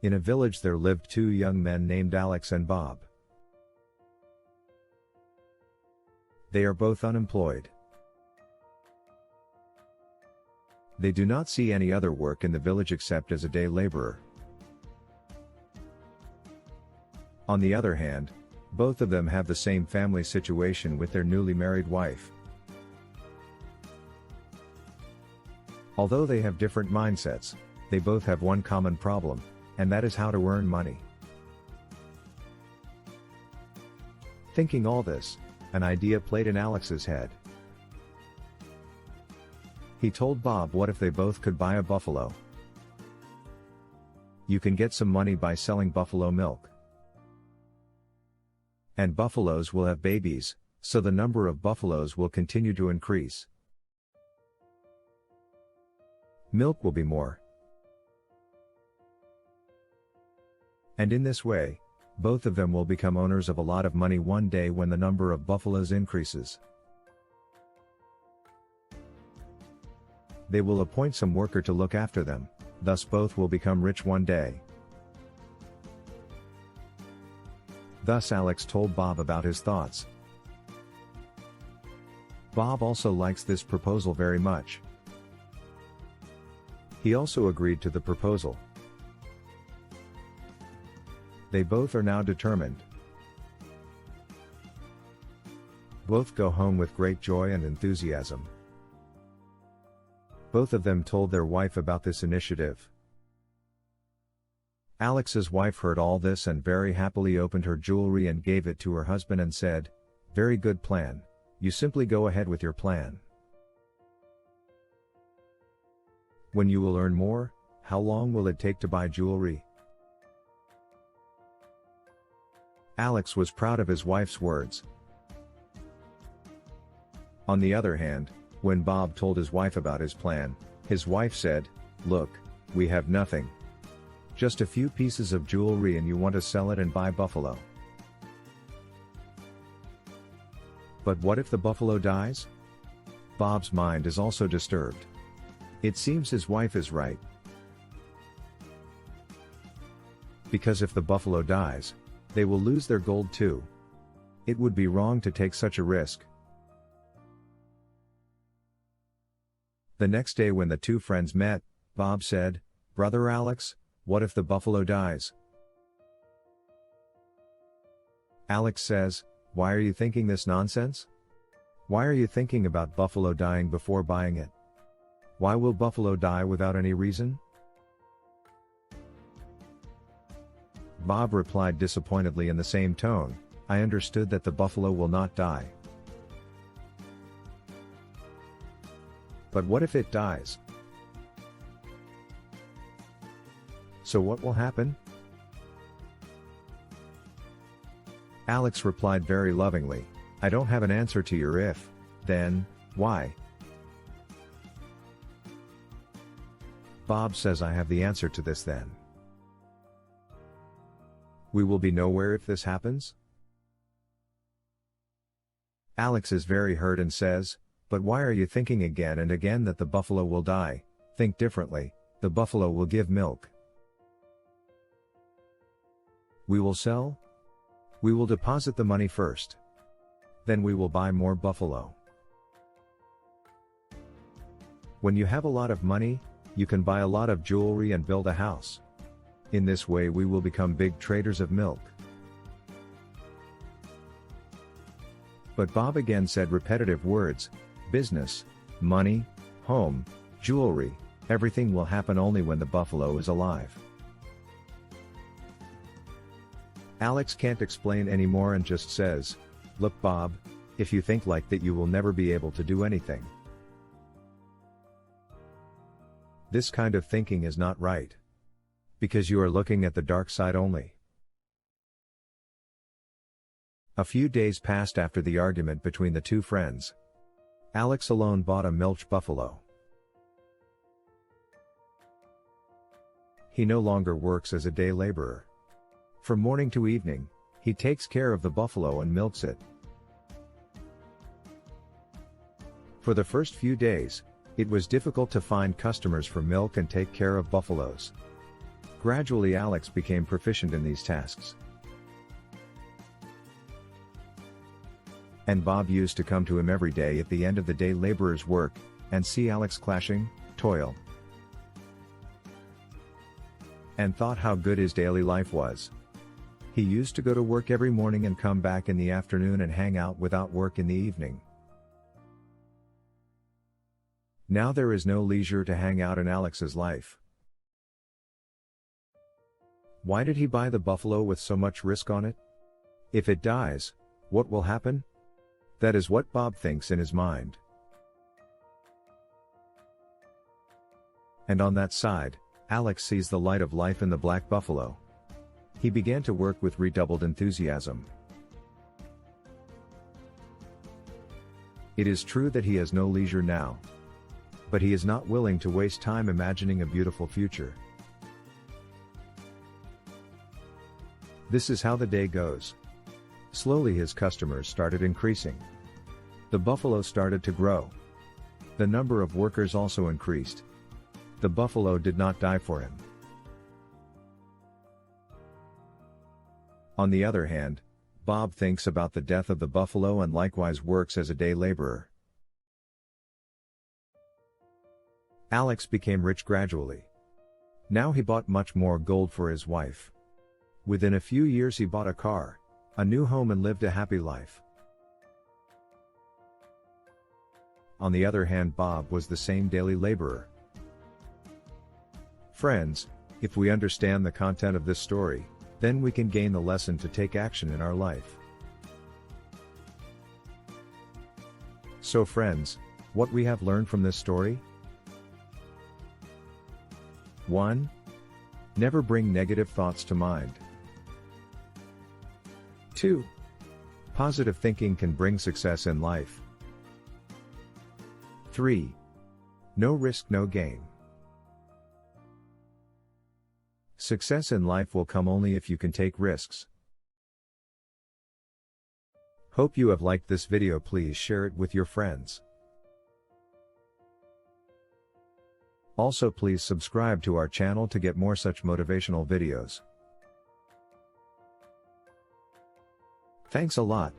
In a village there lived two young men named Alex and Bob. They are both unemployed. They do not see any other work in the village except as a day laborer. On the other hand, both of them have the same family situation with their newly married wife. Although they have different mindsets, they both have one common problem, and that is how to earn money. Thinking all this, an idea played in Alex's head. He told Bob, what if they both could buy a buffalo? You can get some money by selling buffalo milk. And buffaloes will have babies, so the number of buffaloes will continue to increase. Milk will be more. And in this way, both of them will become owners of a lot of money one day when the number of buffaloes increases. They will appoint some worker to look after them, thus both will become rich one day. Thus Alex told Bob about his thoughts. Bob also likes this proposal very much. He also agreed to the proposal. They both are now determined. Both go home with great joy and enthusiasm. Both of them told their wife about this initiative. Alex's wife heard all this and very happily opened her jewelry and gave it to her husband and said, "Very good plan, you simply go ahead with your plan. When you will earn more, how long will it take to buy jewelry?" Alex was proud of his wife's words. On the other hand, when Bob told his wife about his plan, his wife said, "Look, we have nothing. Just a few pieces of jewelry and you want to sell it and buy buffalo. But what if the buffalo dies?" Bob's mind is also disturbed. It seems his wife is right. Because if the buffalo dies, they will lose their gold too. It would be wrong to take such a risk. The next day when the two friends met, Bob said, "Brother Alex, what if the buffalo dies?" Alex says, "Why are you thinking this nonsense? Why are you thinking about buffalo dying before buying it? Why will buffalo die without any reason?" Bob replied disappointedly in the same tone, "I understood that the buffalo will not die. But what if it dies? So what will happen?" Alex replied very lovingly, "I don't have an answer to your if, then, why?" Bob says, "I have the answer to this then. We will be nowhere if this happens?" Alex is very hurt and says, "But why are you thinking again and again that the buffalo will die? Think differently, the buffalo will give milk. We will sell? We will deposit the money first. Then we will buy more buffalo. When you have a lot of money, you can buy a lot of jewelry and build a house. In this way we will become big traders of milk." But Bob again said repetitive words, "Business, money, home, jewelry, everything will happen only when the buffalo is alive." Alex can't explain anymore and just says, "Look Bob, if you think like that you will never be able to do anything. This kind of thinking is not right. Because you are looking at the dark side only." A few days passed after the argument between the two friends. Alex alone bought a milch buffalo. He no longer works as a day laborer. From morning to evening, he takes care of the buffalo and milks it. For the first few days, it was difficult to find customers for milk and take care of buffaloes. Gradually Alex became proficient in these tasks. And Bob used to come to him every day at the end of the day laborer's work, and see Alex clashing, toil, and thought how good his daily life was. He used to go to work every morning and come back in the afternoon and hang out without work in the evening. Now there is no leisure to hang out in Alex's life. Why did he buy the buffalo with so much risk on it? If it dies, what will happen? That is what Bob thinks in his mind. And on that side, Alex sees the light of life in the black buffalo. He began to work with redoubled enthusiasm. It is true that he has no leisure now. But he is not willing to waste time imagining a beautiful future. This is how the day goes. Slowly his customers started increasing. The buffalo started to grow. The number of workers also increased. The buffalo did not die for him. On the other hand, Bob thinks about the death of the buffalo and likewise works as a day laborer. Alex became rich gradually. Now he bought much more gold for his wife. Within a few years he bought a car, a new home and lived a happy life. On the other hand, Bob was the same daily laborer. Friends, if we understand the content of this story, then we can gain the lesson to take action in our life. So friends, what we have learned from this story? 1. Never bring negative thoughts to mind. 2. Positive thinking can bring success in life. 3. No risk, no gain. Success in life will come only if you can take risks. Hope you have liked this video. Please share it with your friends. Also please subscribe to our channel to get more such motivational videos. Thanks a lot.